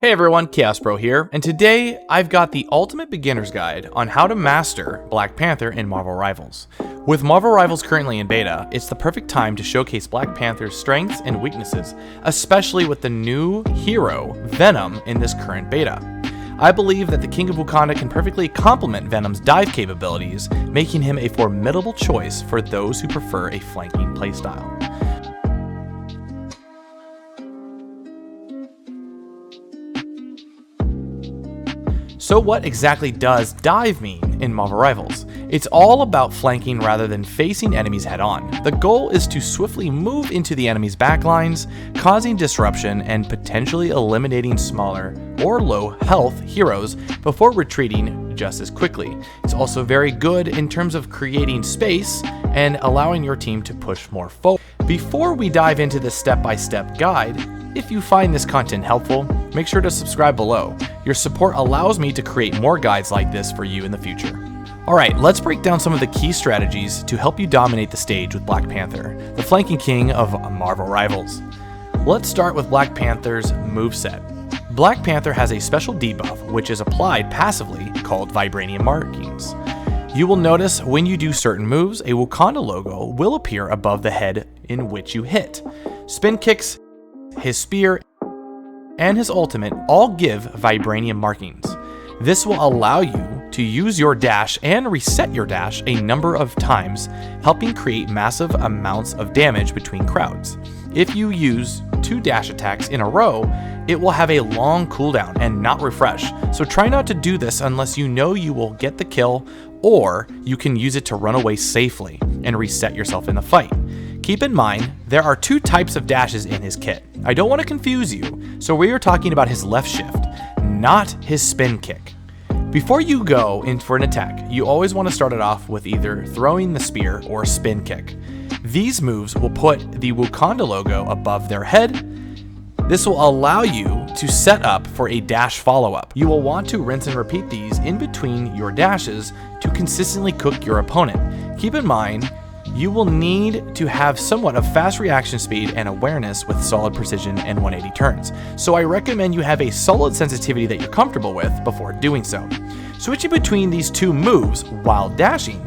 Hey everyone, Chaos Pro here, and today I've got the ultimate beginner's guide on how to master Black Panther in Marvel Rivals. With Marvel Rivals currently in beta, it's the perfect time to showcase Black Panther's strengths and weaknesses, especially with the new hero, Venom, in this current beta. I believe that the King of Wakanda can perfectly complement Venom's dive capabilities, making him a formidable choice for those who prefer a flanking playstyle. So what exactly does dive mean in Marvel Rivals? It's all about flanking rather than facing enemies head on. The goal is to swiftly move into the enemy's backlines, causing disruption and potentially eliminating smaller or low health heroes before retreating just as quickly. It's also very good in terms of creating space and allowing your team to push more forward. Before we dive into the step-by-step guide, if you find this content helpful, make sure to subscribe below. Your support allows me to create more guides like this for you in the future. Alright, let's break down some of the key strategies to help you dominate the stage with Black Panther, the flanking king of Marvel Rivals. Let's start with Black Panther's moveset. Black Panther has a special debuff which is applied passively called Vibranium Markings. You will notice when you do certain moves, a Wakanda logo will appear above the head in which you hit. Spin kicks, his spear, and his ultimate all give vibranium markings. This will allow you to use your dash and reset your dash a number of times, helping create massive amounts of damage between crowds. If you use 2 dash attacks in a row, it will have a long cooldown and not refresh, so try not to do this unless you know you will get the kill, or you can use it to run away safely and reset yourself in the fight. Keep in mind, there are 2 types of dashes in his kit. I don't want to confuse you, so we are talking about his left shift, not his spin kick. Before you go in for an attack, you always want to start it off with either throwing the spear or spin kick. These moves will put the Wakanda logo above their head. This will allow you to set up for a dash follow-up. You will want to rinse and repeat these in between your dashes to consistently cook your opponent. Keep in mind, you will need to have somewhat of fast reaction speed and awareness with solid precision and 180 turns. So I recommend you have a solid sensitivity that you're comfortable with before doing so. Switching between these 2 moves while dashing,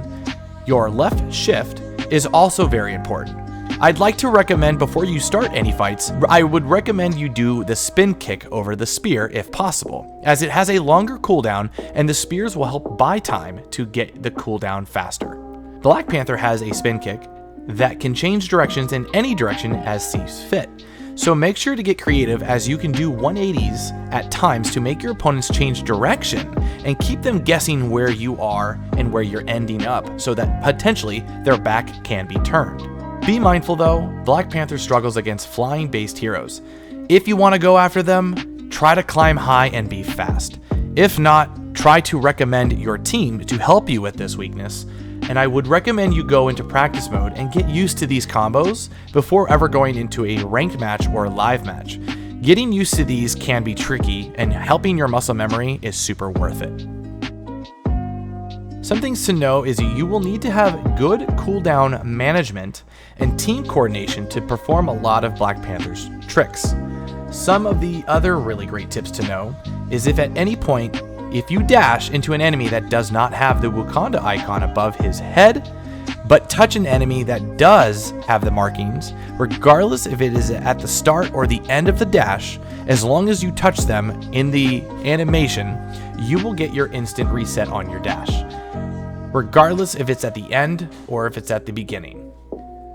your left shift is also very important. I'd like to recommend before you start any fights, I would recommend you do the spin kick over the spear if possible, as it has a longer cooldown and the spears will help buy time to get the cooldown faster. Black Panther has a spin kick that can change directions in any direction as seems fit. So make sure to get creative as you can do 180s at times to make your opponents change direction and keep them guessing where you are and where you're ending up so that potentially their back can be turned. Be mindful though, Black Panther struggles against flying based heroes. If you want to go after them, try to climb high and be fast. If not, try to recommend your team to help you with this weakness. And I would recommend you go into practice mode and get used to these combos before ever going into a ranked match or a live match. Getting used to these can be tricky, and helping your muscle memory is super worth it. Some things to know is you will need to have good cooldown management and team coordination to perform a lot of Black Panther's tricks. Some of the other really great tips to know is if at any point if you dash into an enemy that does not have the Wakanda icon above his head, but touch an enemy that does have the markings, regardless if it is at the start or the end of the dash, as long as you touch them in the animation, you will get your instant reset on your dash, regardless if it's at the end or if it's at the beginning.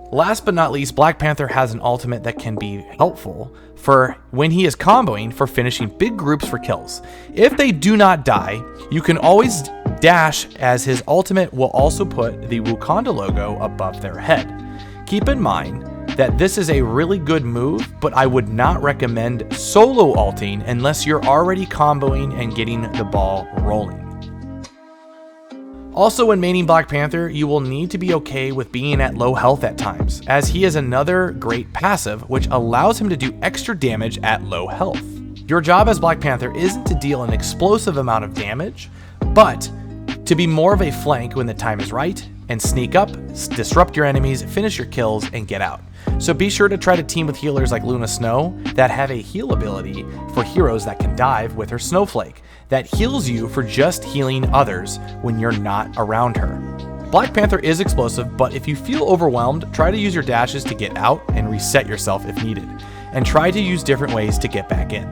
Last but not least, Black Panther has an ultimate that can be helpful for when he is comboing for finishing big groups for kills. If they do not die, you can always dash, as his ultimate will also put the Wakanda logo above their head. Keep in mind that this is a really good move, but I would not recommend solo ulting unless you're already comboing and getting the ball rolling. Also, when maining Black Panther, you will need to be okay with being at low health at times, as he is another great passive which allows him to do extra damage at low health. Your job as Black Panther isn't to deal an explosive amount of damage, but to be more of a flank when the time is right, and sneak up, disrupt your enemies, finish your kills, and get out. So be sure to try to team with healers like Luna Snow that have a heal ability for heroes that can dive with her Snowflake, that heals you for just healing others when you're not around her. Black Panther is explosive, but if you feel overwhelmed, try to use your dashes to get out and reset yourself if needed, and try to use different ways to get back in.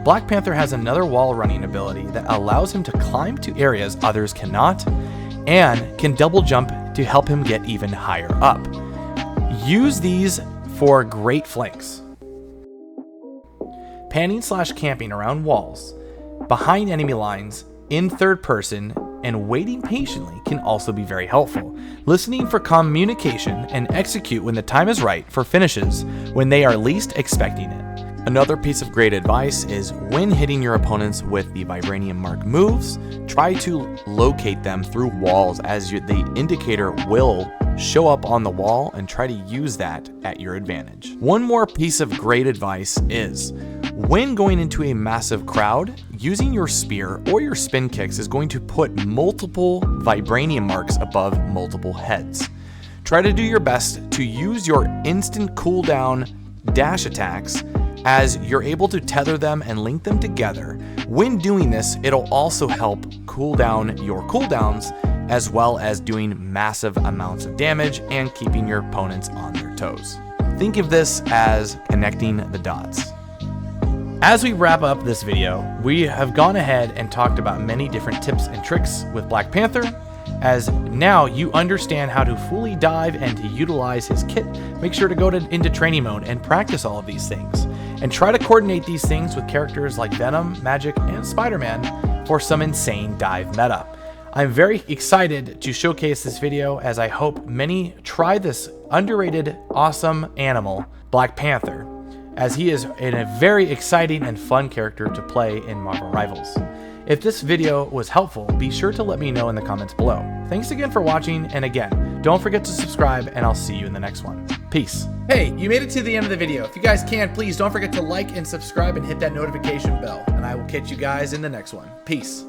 Black Panther has another wall running ability that allows him to climb to areas others cannot, and can double jump to help him get even higher up. Use these for great flanks. Panning/camping around walls, behind enemy lines, in third person, and waiting patiently can also be very helpful. Listening for communication and execute when the time is right for finishes when they are least expecting it. Another piece of great advice is when hitting your opponents with the Vibranium Mark moves, try to locate them through walls as the indicator will show up on the wall, and try to use that at your advantage. One more piece of great advice is when going into a massive crowd, using your spear or your spin kicks is going to put multiple Vibranium Marks above multiple heads. Try to do your best to use your instant cooldown dash attacks, as you're able to tether them and link them together. When doing this, it'll also help cool down your cooldowns, as well as doing massive amounts of damage and keeping your opponents on their toes. Think of this as connecting the dots. As we wrap up this video, we have gone ahead and talked about many different tips and tricks with Black Panther. As now you understand how to fully dive and to utilize his kit, make sure to go into training mode and practice all of these things. And try to coordinate these things with characters like Venom, Magic, and Spider-Man for some insane dive meta. I'm very excited to showcase this video, as I hope many try this underrated, awesome animal, Black Panther, as he is a very exciting and fun character to play in Marvel Rivals. If this video was helpful, be sure to let me know in the comments below. Thanks again for watching, and again, don't forget to subscribe, and I'll see you in the next one. Peace. Hey, you made it to the end of the video. If you guys can, please don't forget to like and subscribe and hit that notification bell, and I will catch you guys in the next one. Peace.